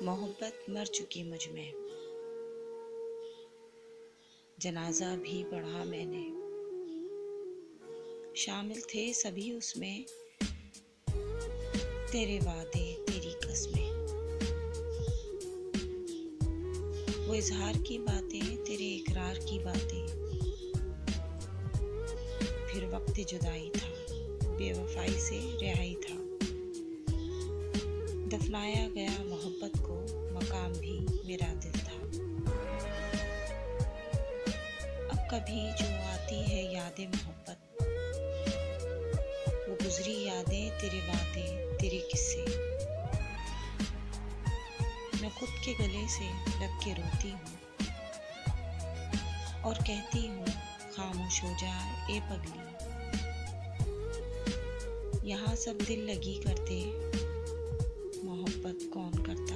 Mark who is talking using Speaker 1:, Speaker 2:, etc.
Speaker 1: मोहब्बत मर चुकी मुझ में, जनाजा भी पढ़ा मैंने। शामिल थे सभी उसमें, तेरे वादे तेरी कस्में। वो इजहार की बातें, तेरे इकरार की बातें। फिर वक्त जुदाई था, बेवफाई से रिहाई था। दफनाया गया मोहब्बत को, मकाम भी मेरा दिल था। अब कभी जो आती है यादें मोहब्बत, वो गुजरी यादें, तेरे वादे तेरे किस्से। मैं खुद के गले से लग के रोती हूँ और कहती हूँ, खामोश हो जा ए पगली। यहाँ सब दिल लगी करते, मोहब्बत कौन करता।